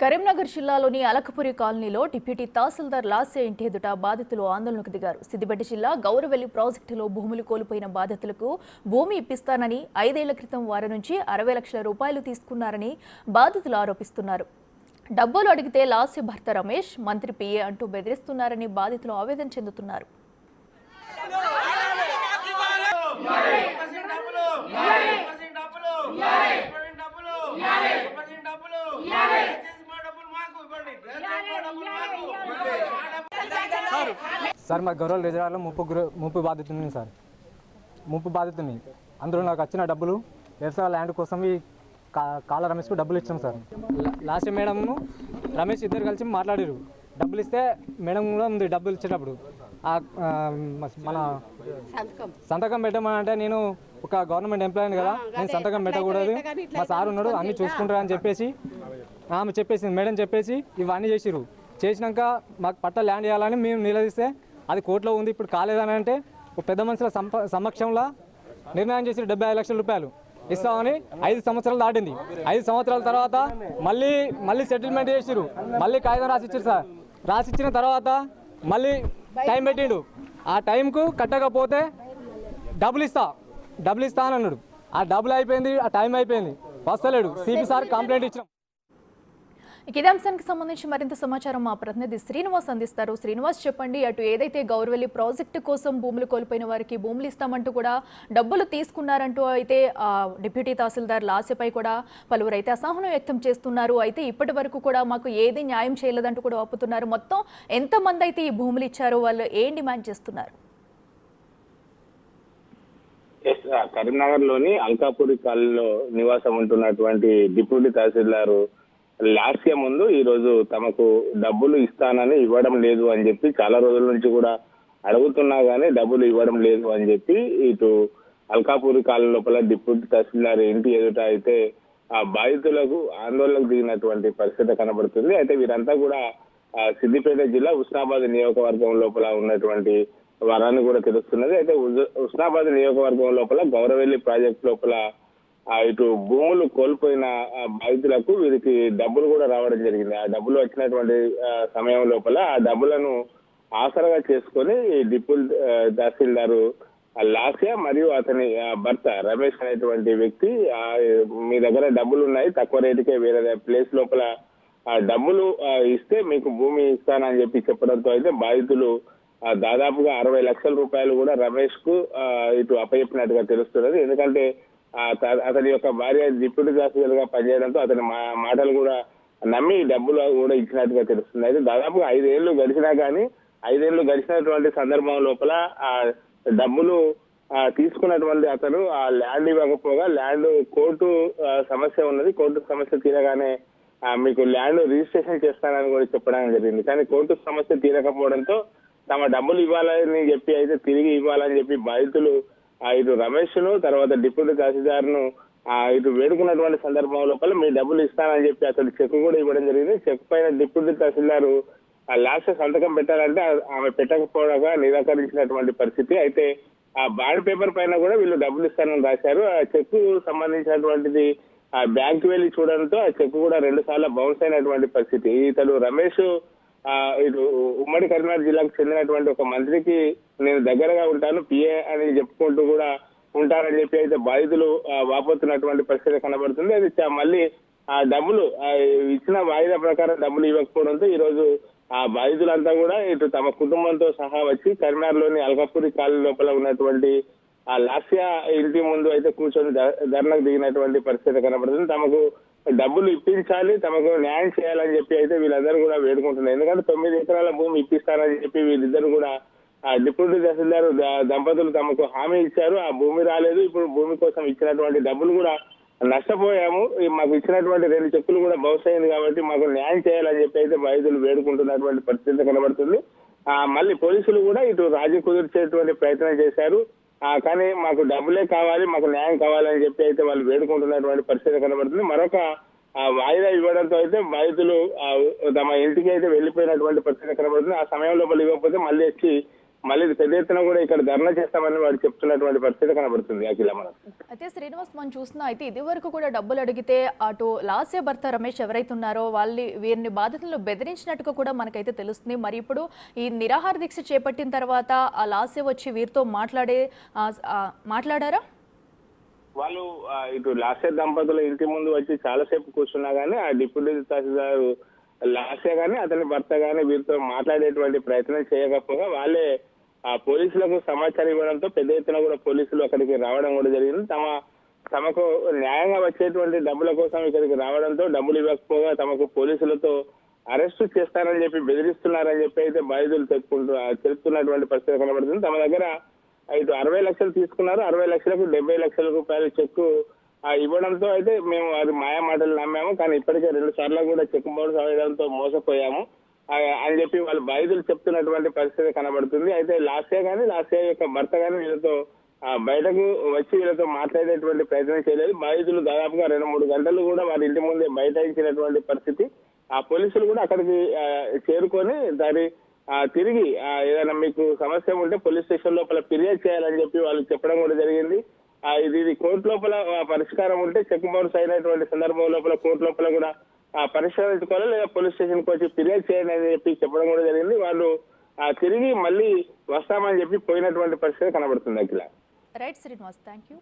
కరీంనగర్ జిల్లాలోని అలకపురి కాలనీలో డిప్యూటీ తహసీల్దార్ లాస్య ఇంటి ఎదుట బాధితులు ఆందోళనకు దిగారు. సిద్దిపేట జిల్లా గౌరవెల్లి ప్రాజెక్టులో భూములు కోల్పోయిన బాధితులకు భూమి ఇప్పిస్తానని 5 ఏళ్ల క్రితం వారి నుంచి 60 లక్షల రూపాయలు తీసుకున్నారని బాధితులు ఆరోపిస్తున్నారు. డబ్బులు అడిగితే లాస్య భర్త రమేష్ మంత్రి పిఏ అంటూ బెదిరిస్తున్నారని బాధితులు ఆవేదన చెందుతున్నారు. సార్ మా గౌరవ రిజర్వాయర్లో ముప్పు బాధితుని సార్ ముప్పు బాధితుని అందులో నాకు వచ్చిన డబ్బులు వ్యవసాయ ల్యాండ్ కోసం ఈ కాల రమేష్కు డబ్బులు ఇచ్చాం సార్. లాస్ట్ మేడంను రమేష్ ఇద్దరు కలిసి మాట్లాడారు. డబ్బులు ఇస్తే మేడం కూడా ఉంది. డబ్బులు ఇచ్చేటప్పుడు మన సంతకం పెట్టమని అంటే నేను ఒక గవర్నమెంట్ ఎంప్లాయీని కదా, నేను సంతకం పెట్టకూడదు, మా సార్ ఉన్నాడు అన్నీ చూసుకుంటారు అని చెప్పేసి ఆమె చెప్పేసింది. మేడం చెప్పేసి ఇవన్నీ చేసిరు. చేసినాక మాకు పట్ట ల్యాండ్ చేయాలని మేము నిలదీస్తే అది కోర్టులో ఉంది, ఇప్పుడు కాలేదని అంటే పెద్ద మనుషుల సమక్షంలో నిర్ణయం చేసి 75 లక్షల రూపాయలు ఇస్తామని 5 సంవత్సరాలు దాటింది. 5 సంవత్సరాల తర్వాత మళ్ళీ సెటిల్మెంట్ చేసిరు. మళ్ళీ కాగితం రాసిచ్చారు సార్. రాసిచ్చిన తర్వాత మళ్ళీ టైం పెట్టిండు. ఆ టైంకు కట్టకపోతే డబ్బులు ఇస్తా అని అన్నాడు. ఆ డబ్బులు అయిపోయింది, ఆ టైం అయిపోయింది, వస్తలేడు. సిపి సార్ కంప్లైంట్ ఇచ్చినాం. ఇదే అంశానికి సంబంధించి మరింత సమాచారం మా ప్రతినిధి శ్రీనివాస్ అందిస్తారు. శ్రీనివాస్, చెప్పండి, అటు ఏదైతే గౌరవెల్లి ప్రాజెక్టు కోసం భూములు కోల్పోయిన వారికి భూములు ఇస్తామంటూ కూడా డబ్బులు తీసుకున్నారంటూ అయితే డిప్యూటీ తహసీల్దార్ లాస్యపై కూడా పలువురు అయితే అసహనం వ్యక్తం చేస్తున్నారు. అయితే ఇప్పటి వరకు కూడా మాకు ఏది న్యాయం చేయలేదంటూ కూడా ఒప్పుతున్నారు. మొత్తం ఎంతమంది అయితే ఈ భూములు ఇచ్చారో వాళ్ళు ఏం డిమాండ్ చేస్తున్నారు? కరీంనగర్ లోని అల్కాపురి కాలనీలో నివాసం ఉంటున్నటువంటి డిప్యూటీ తహసీల్దార్ లాస్య ముందు ఈ రోజు తమకు డబ్బులు ఇస్తానని ఇవ్వడం లేదు అని చెప్పి చాలా రోజుల నుంచి కూడా అడుగుతున్నా గానీ డబ్బులు ఇవ్వడం లేదు అని చెప్పి ఇటు అల్కాపురి కాలనీ లోపల డిప్యూటీ తహసీల్దార్ ఇంటి ఎదుట అయితే ఆ బాధితులకు ఆందోళనకు దిగినటువంటి పరిస్థితి కనబడుతుంది. అయితే వీరంతా కూడా సిద్దిపేట జిల్లా హుస్నాబాద్ నియోజకవర్గం లోపల ఉన్నటువంటి వారాన్ని కూడా తెలుస్తున్నది. అయితే హుస్నాబాద్ నియోజకవర్గం లోపల గౌరవెల్లి ప్రాజెక్ట్ లోపల ఇటు భూములు కోల్పోయిన బాధితులకు వీరికి డబ్బులు కూడా రావడం జరిగింది. ఆ డబ్బులు వచ్చినటువంటి సమయం లోపల ఆ డబ్బులను ఆసరగా చేసుకొని డిప్యూటీ తహసీల్దారు లాస్య మరియు అతని భర్త రమేష్ అనేటువంటి వ్యక్తి మీ దగ్గర డబ్బులు ఉన్నాయి, తక్కువ రేటుకే వేరే ప్లేస్ లోపల డబ్బులు ఇస్తే మీకు భూమి ఇస్తానని చెప్పి చెప్పడంతో అయితే బాధితులు దాదాపుగా 60 లక్షల రూపాయలు కూడా రమేష్ కు ఇటు అప్పచెప్పినట్టుగా తెలుస్తున్నది. ఎందుకంటే అతని యొక్క భార్య డిప్యూటీ తహసీల్దార్ గా పనిచేయడంతో అతని మాటలు కూడా నమ్మి డబ్బులు కూడా ఇచ్చినట్టుగా తెలుస్తుంది. అయితే దాదాపుగా 5 ఏళ్లు గడిచినా కానీ 5 ఏళ్లు గడిచినటువంటి సందర్భం లోపల ఆ డబ్బులు తీసుకున్నటువంటి అతను ఆ ల్యాండ్ ఇవ్వకపోగా ల్యాండ్ కోర్టు సమస్య ఉన్నది, కోర్టు సమస్య తీరగానే మీకు ల్యాండ్ రిజిస్ట్రేషన్ చేస్తానని కూడా చెప్పడం జరిగింది. కానీ కోర్టు సమస్య తీరకపోవడంతో తమ డబ్బులు ఇవ్వాలని చెప్పి అయితే తిరిగి ఇవ్వాలని చెప్పి బాధితులు ఇటు రమేష్ ను తర్వాత డిప్యూటీ తహసీల్దార్ ను ఇటు వేడుకున్నటువంటి సందర్భం లోపల మీ డబ్బులు ఇస్తానని చెప్పి అతను చెక్ కూడా ఇవ్వడం జరిగింది. చెక్ పైన డిప్యూటీ తహసీల్దార్ లాస్ట్ సంతకం పెట్టాలంటే ఆమె పెట్టకపోవడంగా నిరాకరించినటువంటి పరిస్థితి. అయితే ఆ బాండ్ పేపర్ పైన కూడా వీళ్ళు డబ్బులు ఇస్తానని రాశారు. ఆ చెక్ సంబంధించినటువంటిది ఆ బ్యాంకు వెళ్ళి చూడడంతో ఆ చెక్ కూడా 2 సార్లు బౌన్స్ అయినటువంటి పరిస్థితి. ఇతడు రమేష్ ఇటు ఉమ్మడి కరీంనగర్ జిల్లాకు చెందినటువంటి ఒక మంత్రికి నేను దగ్గరగా ఉంటాను, పిఏ అని చెప్పుకుంటూ కూడా ఉంటారని చెప్పి అయితే బాధితులు వాపోతున్నటువంటి పరిస్థితి కనబడుతుంది. అది మళ్ళీ ఆ డబ్బులు ఇచ్చిన వాయిదా ప్రకారం డబ్బులు ఇవ్వకపోవడంతో ఈ రోజు ఆ బాధితులంతా కూడా ఇటు తమ కుటుంబంతో సహా వచ్చి కరీంనగర్ లోని అల్కాపురి కాలనీ లోపల ఉన్నటువంటి ఆ లాస్య ఇంటి ముందు అయితే కూర్చొని ధర్నాకు దిగినటువంటి పరిస్థితి కనబడుతుంది. తమకు డబ్బులు ఇప్పించాలి, తమకు న్యాయం చేయాలని చెప్పి అయితే వీళ్ళందరూ కూడా వేడుకుంటున్నారు. ఎందుకంటే 9 ఎకరాల భూమి ఇప్పిస్తారని చెప్పి వీళ్ళిద్దరు కూడా ఆ డిప్యూటీ తహసీల్దార్ దంపతులు తమకు హామీ ఇచ్చారు. ఆ భూమి రాలేదు. ఇప్పుడు భూమి కోసం ఇచ్చినటువంటి డబ్బులు కూడా నష్టపోయాము, మాకు ఇచ్చినటువంటి 2 చెక్కులు కూడా బౌన్స్ అయింది కాబట్టి మాకు న్యాయం చేయాలని చెప్పి అయితే బాధితులు వేడుకుంటున్నటువంటి పరిస్థితి కనబడుతుంది. మళ్ళీ పోలీసులు కూడా ఇటు రాజీ కుదిర్చేటువంటి ప్రయత్నం చేశారు. కానీ మాకు డబ్బులే కావాలి, మాకు న్యాయం కావాలని చెప్పి అయితే వాళ్ళు వేడుకుంటున్నటువంటి పరిస్థితి కనబడుతుంది. మరొక వాయిదా ఇవ్వడంతో అయితే బాధితులు తమ ఇంటికి అయితే వెళ్లిపోయినటువంటి పరిస్థితి కనబడుతుంది. ఆ సమయంలో ఇవ్వకపోతే మళ్ళీ వచ్చి మళ్ళీ పెద్ద ఎత్తున కూడా ఇక్కడ ధర్నా చేస్తామని వాడు చెప్తున్నటువంటి పరిస్థితి కనబడుతుంది అఖిల మనకు. అయితే శ్రీనివాస్ మనం చూస్తున్నా అయితే ఇది వరకు కూడా డబ్బులు అడిగితే అటు లాస్య భర్త రమేష్ ఎవరైతే ఉన్నారో వీరిని బాధితులను బెదిరించినట్టుగా కూడా మనకైతే తెలుస్తుంది. మరి ఇప్పుడు ఈ నిరాహార దీక్ష చేపట్టిన తర్వాత ఆ లాస్య వచ్చి వీరితో మాట్లాడారా? వాళ్ళు ఇటు లాస్య దంపతుల ఇంటి ముందు వచ్చి చాలాసేపు కూర్చున్నా గానీ ఆ డిప్యూటీ తహసీల్దార్ లాస్య గానీ అతని భర్త గానీ వీరితో మాట్లాడేటువంటి ప్రయత్నం చేయకపోగా వాళ్ళే పోలీసులకు సమాచారం ఇవ్వడంతో పెద్ద ఎత్తున కూడా పోలీసులు అక్కడికి రావడం కూడా జరిగింది. తమకు న్యాయంగా వచ్చేటువంటి డబ్బుల కోసం ఇక్కడికి రావడంతో డబ్బులు ఇవ్వకపోగా తమకు పోలీసులతో అరెస్టు చేస్తారని చెప్పి బెదిరిస్తున్నారని చెప్పి అయితే బాధితులు తెలుపుతున్నటువంటి పరిస్థితి కనబడుతుంది. తమ దగ్గర ఇటు 60 లక్షలు తీసుకున్నారు, 60 లక్షలకు 70 లక్షల రూపాయల చెక్కు ఇవ్వడంతో అయితే మేము అది మాయా మాటలు నమ్మాము, కానీ ఇప్పటికే 2 సార్లు కూడా చెక్ బౌన్స్ అవ్వడంతో మోసపోయాము అని చెప్పి వాళ్ళు బాధితులు చెప్తున్నటువంటి పరిస్థితి కనబడుతుంది. అయితే లాస్య యొక్క భర్త కానీ వీళ్ళతో బయటకు వచ్చి వీళ్ళతో మాట్లాడేటువంటి ప్రయత్నం చేయలేదు. బాధితులు దాదాపుగా 2-3 గంటలు కూడా వారి ఇంటి ముందే బైఠాయించినటువంటి పరిస్థితి. ఆ పోలీసులు కూడా అక్కడికి చేరుకొని దాని తిరిగి ఏదైనా మీకు సమస్య ఉంటే పోలీస్ స్టేషన్ లోపల ఫిర్యాదు చేయాలని చెప్పి వాళ్ళు చెప్పడం కూడా జరిగింది. ఇది కోర్టు లోపల పరిష్కారం ఉంటే చెక్ బౌన్స్ అయినటువంటి సందర్భం లోపల కోర్టు లోపల కూడా పరిష్కరించుకోవాలి, లేదా పోలీస్ స్టేషన్కి వచ్చి ఫిర్యాదు చేయాలి అని చెప్పి చెప్పడం కూడా జరిగింది. వాళ్ళు తిరిగి మళ్ళీ వస్తామని చెప్పి పోయినటువంటి పరిస్థితి కనబడుతుంది Akhila. Right Srinivas, thank you.